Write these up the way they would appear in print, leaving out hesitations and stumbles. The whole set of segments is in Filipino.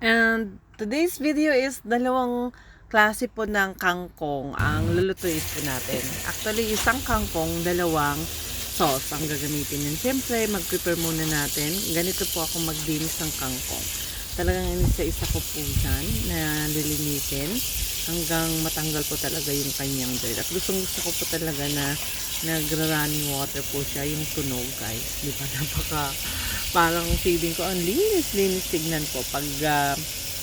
And today's video is dalawang klase po ng kangkong ang lulutuin po natin. Actually, isang kangkong, dalawang sauce ang gagamitin yun. Siyempre, mag-prepare muna natin. Ganito po ako magdinis ng kangkong. Talagang inisa-isa ko po dyan na lilinisin hanggang matanggal po talaga yung kanyang dirt. At gusto ko po talaga na nag-running water po siya, yung tunog, guys. Di ba? Parang feeling ko ang linis tignan po pag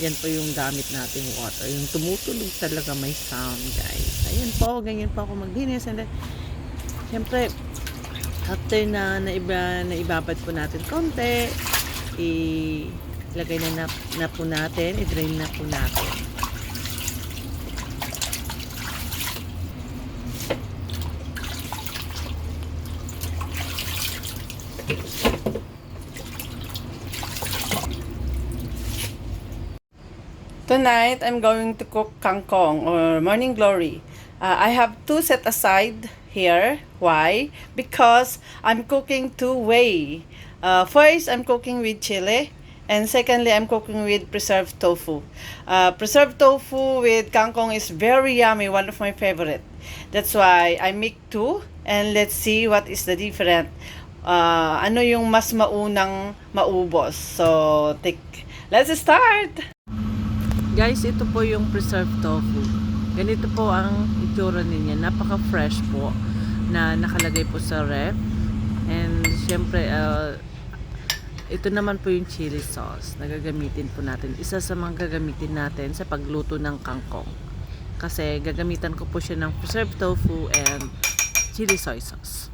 yan po yung gamit nating water, yung tumutulog talaga, may sound, guys. Ayan po, ganyan po ako maglinis. And then syempre after na naibabad po natin konti, ilagay na po natin, i-drain na po natin. Tonight, I'm going to cook kangkong or morning glory. I have two set aside here. Why? Because I'm cooking two way. First, I'm cooking with chili. And secondly, I'm cooking with preserved tofu. Preserved tofu with kangkong is very yummy, one of my favorite. That's why I make two. And let's see what is the different. Ano yung mas maunang maubos. So, let's start! Guys, ito po yung preserved tofu. Ganito po ang itsura niya. Napaka-fresh po na nakalagay po sa ref. And syempre, ito naman po yung chili sauce na gagamitin po natin. Isa sa mga gagamitin natin sa pagluto ng kangkong. Kasi gagamitan ko po siya ng preserved tofu and chili soy sauce.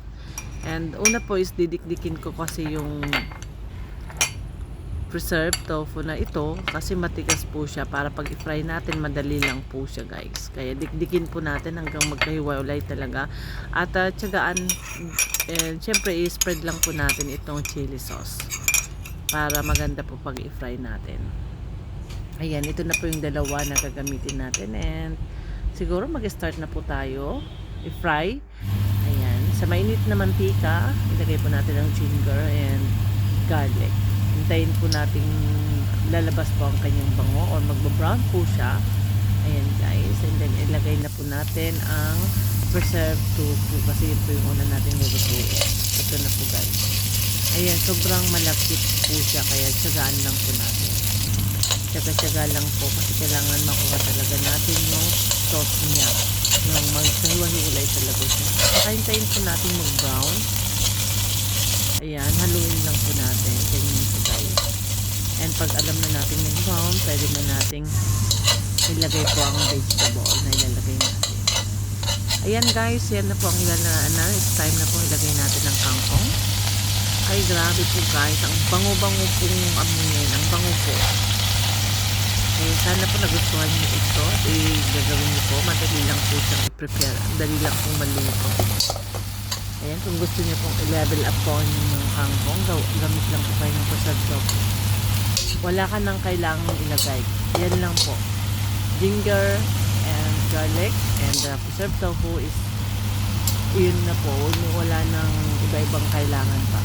And una po is didikdikin ko kasi yung preserved tofu na ito kasi matigas po siya, para pag i-fry natin madali lang po siya, guys. Kaya dikdikin po natin hanggang magkahiwalay talaga at tiyagaan. And syempre i-spread lang po natin itong chili sauce para maganda po pag i-fry natin. Ayan, ito na po yung dalawa na gagamitin natin and siguro mag-start na po tayo i-fry. Ayan, sa mainit na mantika ilagay po natin ang ginger and garlic. Hintayin po natin lalabas po ang kanyang bango or magbo-brown po siya. Ayan, guys. And then ilagay na po natin ang preserved tofu kasi yun po yung una natin lulutuin. Ito na po, guys. Ayan, sobrang malakit po siya kaya tsagaan lang po natin. Tsaga-tsaga lang po kasi kailangan makuha talaga natin yung sauce niya. Yung magkahiwa-hiwalay talaga siya. Saka hintayin po natin mag-brown. Ayan, haluin lang po natin. Ganyan po, guys. And pag alam na natin yung brown, pwede na nating ilagay po ang vegetable na ilalagay natin. Ayan, guys, yan na po ang it's time na po ilagay natin ang kangkong. Ay, grabe po, guys. Ang bango-bango pong amunin. Ang bango po. Eh, sana po nagustuhan niyo ito. Gagawin niyo po. Madali lang po siyang i-prepare. Madali lang po maluto. Ayan, kung gusto niyo pong i-level up po yung kangkong, gamit lang po kayo ng preserved tofu. Wala ka nang kailangang ilagay. Yan lang po. Ginger and garlic and preserved tofu is yun na po. Wala nang iba-ibang kailangan pa.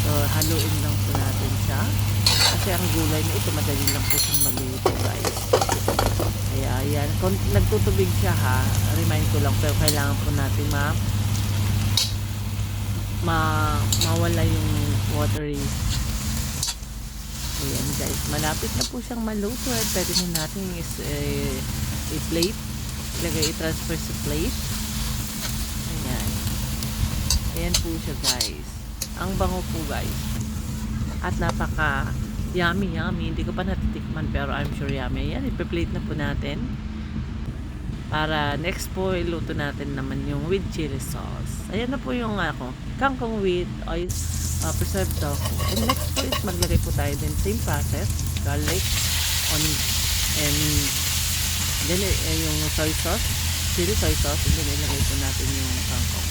So, haluin lang po natin siya. Kasi ang gulay na ito, madali lang po siyang maluto, guys. Kaya, ayan. Kung nagtutubig siya, ha, remind ko lang, pero kailangan po natin mawala yung watery. Ayan, guys, malapit na po siyang maluto at pwede na natin i-plate, i-transfer sa plate. Ayan, ayan po siya, guys. Ang bango po, guys, at napaka yummy. Hindi ko pa natitikman pero I'm sure yummy. Ayan, i-plate na po natin para next po iluto natin naman yung with chili sauce. Ayan na po yung kangkong with preserved tofu. And next po is maglagay po tayo din same process, garlic, onion, and then yung soy sauce, chili soy sauce, and then ilagay po natin yung kangkong.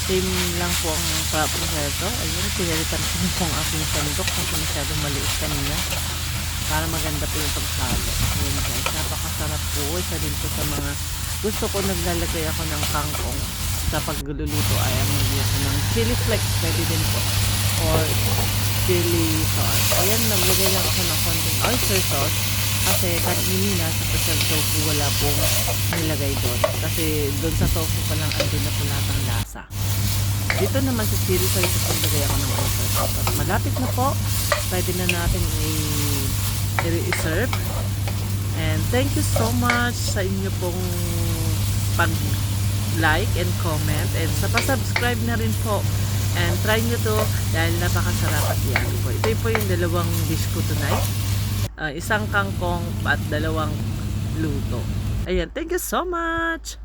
Same lang po ang proseso. Ayun, pinalitan ko yung aking sandok kasi masyadong maliit kanina para maganda po yung pagsalo. Ayan, guys, napakasarap po. Isa din po sa mga gusto ko, naglalagay ako ng kangkong sa pagluluto ay ang nilagay ko ng chili flakes, pwede din po, or chili sauce. Ayan, naglagay lang ako ng konting oyster sauce kasi kanina sa preserved tofu wala pong nilagay doon. Kasi doon sa tofu pa lang andun na po lahat ng lasa. Dito naman sa chili sauce, naglagay ako ng oyster sauce. At malapit na po, pwede na natin i-serve. And thank you so much sa inyo pong pag-like and comment. And sa pa-subscribe na rin po. And try nyo to dahil napakasarap at yan po. Ito po yung dalawang dish ko tonight. Isang kangkong at dalawang luto. Ayan, thank you so much!